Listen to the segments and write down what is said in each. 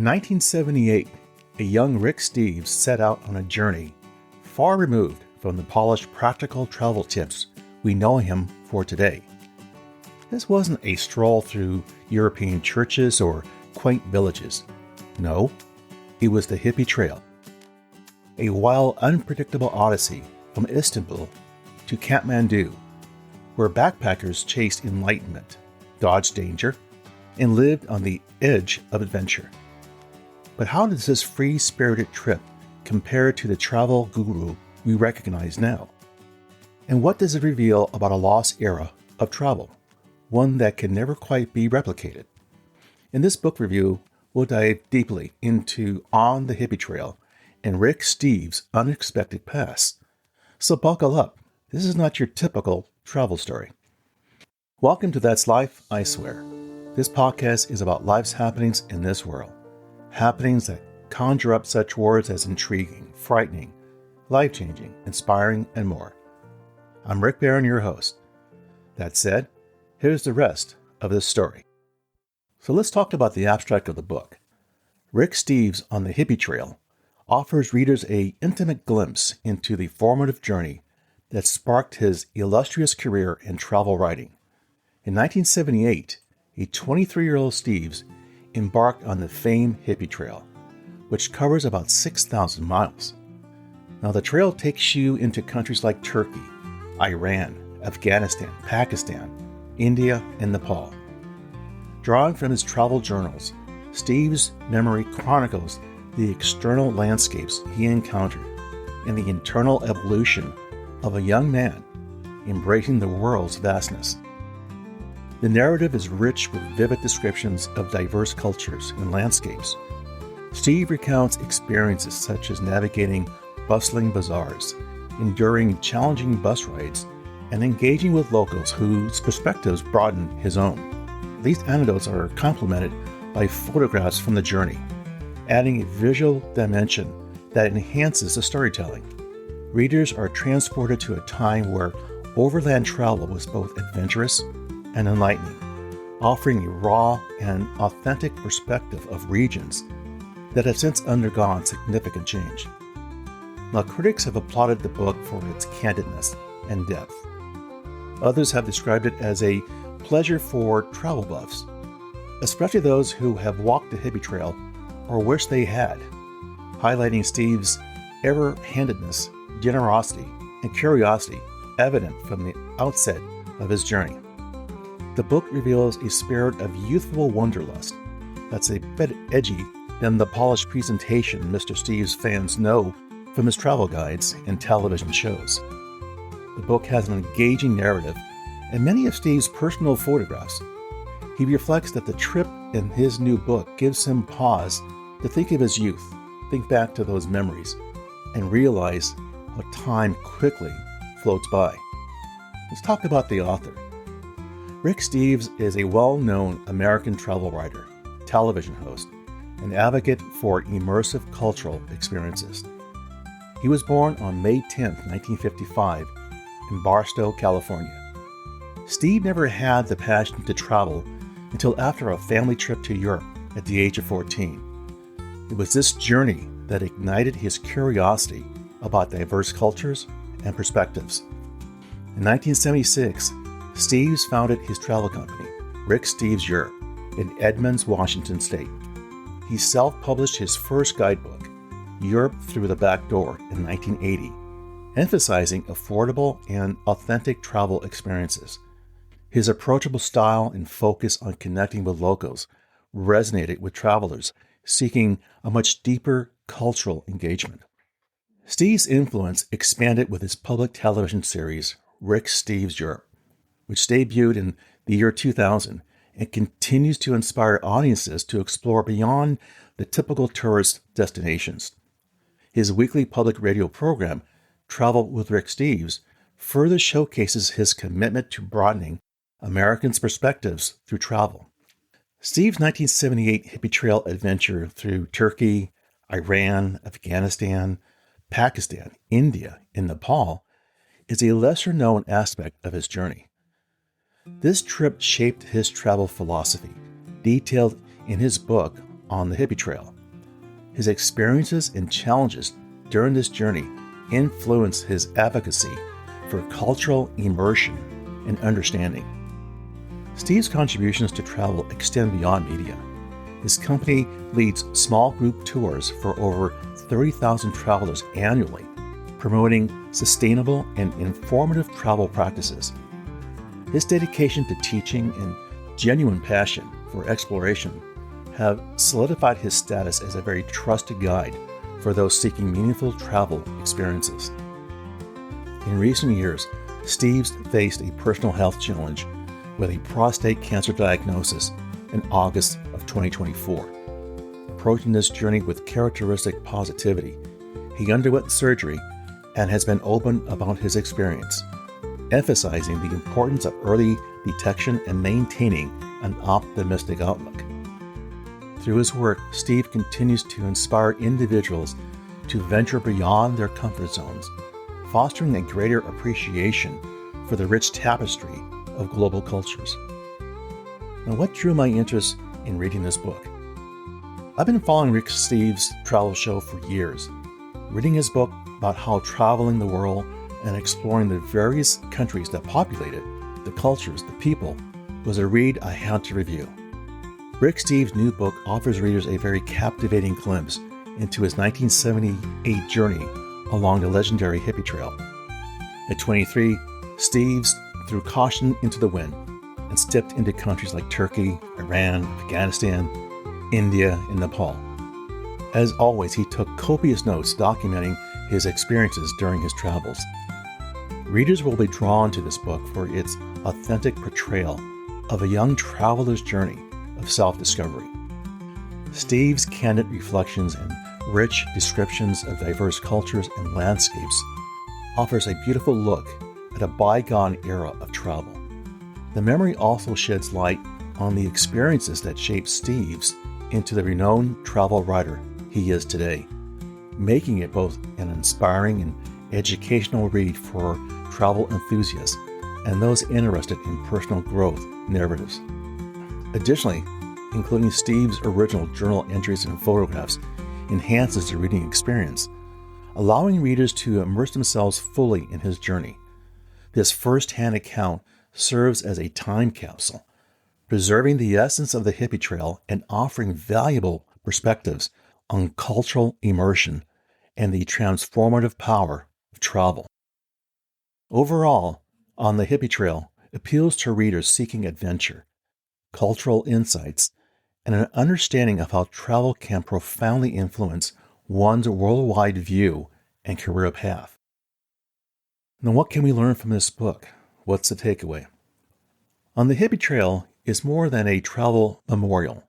1978, a young Rick Steves set out on a journey far removed from the polished practical travel tips we know him for today. This wasn't a stroll through European churches or quaint villages. No, it was the Hippie Trail, a wild, unpredictable odyssey from Istanbul to Kathmandu, where backpackers chased enlightenment, dodged danger, and lived on the edge of adventure. But how does this free-spirited trip compare to the travel guru we recognize now? And what does it reveal about a lost era of travel, one that can never quite be replicated? In this book review, we'll dive deeply into On the Hippie Trail and Rick Steves' unexpected past. So buckle up. This is not your typical travel story. Welcome to That's Life, I Swear. This podcast is about life's happenings in this world. Happenings that conjure up such words as intriguing, frightening, life-changing, inspiring, and more. I'm Rick Barron, your host. That said, here's the rest of this story. So let's talk about the abstract of the book. Rick Steves on the Hippie Trail offers readers an intimate glimpse into the formative journey that sparked his illustrious career in travel writing. In 1978, a 23-year-old Steves embarked on the famed Hippie Trail, which covers about 6,000 miles. Now, the trail takes you into countries like Turkey, Iran, Afghanistan, Pakistan, India, and Nepal. Drawing from his travel journals, Steves' memory chronicles the external landscapes he encountered and the internal evolution of a young man embracing the world's vastness. The narrative is rich with vivid descriptions of diverse cultures and landscapes. Steve recounts experiences such as navigating bustling bazaars, enduring challenging bus rides, and engaging with locals whose perspectives broaden his own. These anecdotes are complemented by photographs from the journey, adding a visual dimension that enhances the storytelling. Readers are transported to a time where overland travel was both adventurous and enlightening, offering a raw and authentic perspective of regions that have since undergone significant change. Now, critics have applauded the book for its candidness and depth. Others have described it as a pleasure for travel buffs, especially those who have walked the Hippie Trail or wish they had, highlighting Steves' ever-handedness, generosity, and curiosity evident from the outset of his journey. The book reveals a spirit of youthful wanderlust that's a bit edgy than the polished presentation Mr. Steves fans know from his travel guides and television shows. The book has an engaging narrative and many of Steves' personal photographs. He reflects that the trip in his new book gives him pause to think of his youth, think back to those memories, and realize how time quickly floats by. Let's talk about the author. Rick Steves is a well-known American travel writer, television host, and advocate for immersive cultural experiences. He was born on May 10, 1955, in Barstow, California. Steve never had the passion to travel until after a family trip to Europe at the age of 14. It was this journey that ignited his curiosity about diverse cultures and perspectives. In 1976, Steves founded his travel company, Rick Steves Europe, in Edmonds, Washington State. He self-published his first guidebook, Europe Through the Back Door, in 1980, emphasizing affordable and authentic travel experiences. His approachable style and focus on connecting with locals resonated with travelers seeking a much deeper cultural engagement. Steves' influence expanded with his public television series, Rick Steves Europe, which debuted in the year 2000 and continues to inspire audiences to explore beyond the typical tourist destinations. His weekly public radio program, Travel with Rick Steves, further showcases his commitment to broadening Americans' perspectives through travel. Steves' 1978 Hippie Trail adventure through Turkey, Iran, Afghanistan, Pakistan, India, and Nepal is a lesser-known aspect of his journey. This trip shaped his travel philosophy, detailed in his book On the Hippie Trail, His experiences and challenges during this journey influence his advocacy for cultural immersion and understanding. Steve's contributions to travel extend beyond media. His company leads small group tours for over 30,000 travelers annually, promoting sustainable and informative travel practices. His dedication to teaching and genuine passion for exploration have solidified his status as a very trusted guide for those seeking meaningful travel experiences. In recent years, Steve's faced a personal health challenge with a prostate cancer diagnosis in August of 2024. Approaching this journey with characteristic positivity, he underwent surgery and has been open about his experience, emphasizing the importance of early detection and maintaining an optimistic outlook. Through his work, Steve continues to inspire individuals to venture beyond their comfort zones, fostering a greater appreciation for the rich tapestry of global cultures. Now, what drew my interest in reading this book? I've been following Rick Steves' travel show for years. Reading his book about how traveling the world and exploring the various countries that populate it, the cultures, the people, was a read I had to review. Rick Steves' new book offers readers a very captivating glimpse into his 1978 journey along the legendary Hippie Trail. At 23, Steves threw caution into the wind and stepped into countries like Turkey, Iran, Afghanistan, India, and Nepal. As always, he took copious notes documenting his experiences during his travels. Readers will be drawn to this book for its authentic portrayal of a young traveler's journey of self-discovery. Steve's candid reflections and rich descriptions of diverse cultures and landscapes offers a beautiful look at a bygone era of travel. The memory also sheds light on the experiences that shaped Steves into the renowned travel writer he is today, making it both an inspiring and educational read for travel enthusiasts and those interested in personal growth narratives. Additionally, including Steve's original journal entries and photographs enhances the reading experience, allowing readers to immerse themselves fully in his journey. This first-hand account serves as a time capsule, preserving the essence of the Hippie Trail and offering valuable perspectives on cultural immersion and the transformative power of travel. Overall, On the Hippie Trail appeals to readers seeking adventure, cultural insights, and an understanding of how travel can profoundly influence one's worldwide view and career path. Now, what can we learn from this book? What's the takeaway? On the Hippie Trail is more than a travel memorial.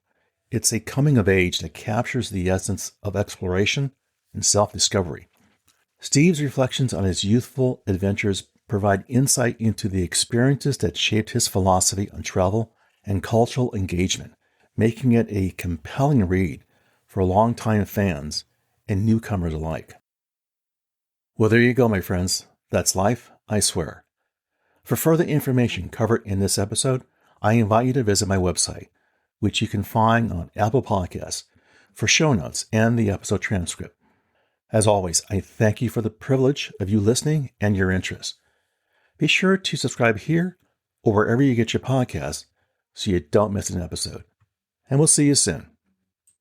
It's a coming of age that captures the essence of exploration and self-discovery. Steve's reflections on his youthful adventures provide insight into the experiences that shaped his philosophy on travel and cultural engagement, making it a compelling read for longtime fans and newcomers alike. Well, there you go, my friends. That's life, I swear. For further information covered in this episode, I invite you to visit my website, which you can find on Apple Podcasts, for show notes and the episode transcript. As always, I thank you for the privilege of you listening and your interest. Be sure to subscribe here or wherever you get your podcasts so you don't miss an episode. And we'll see you soon.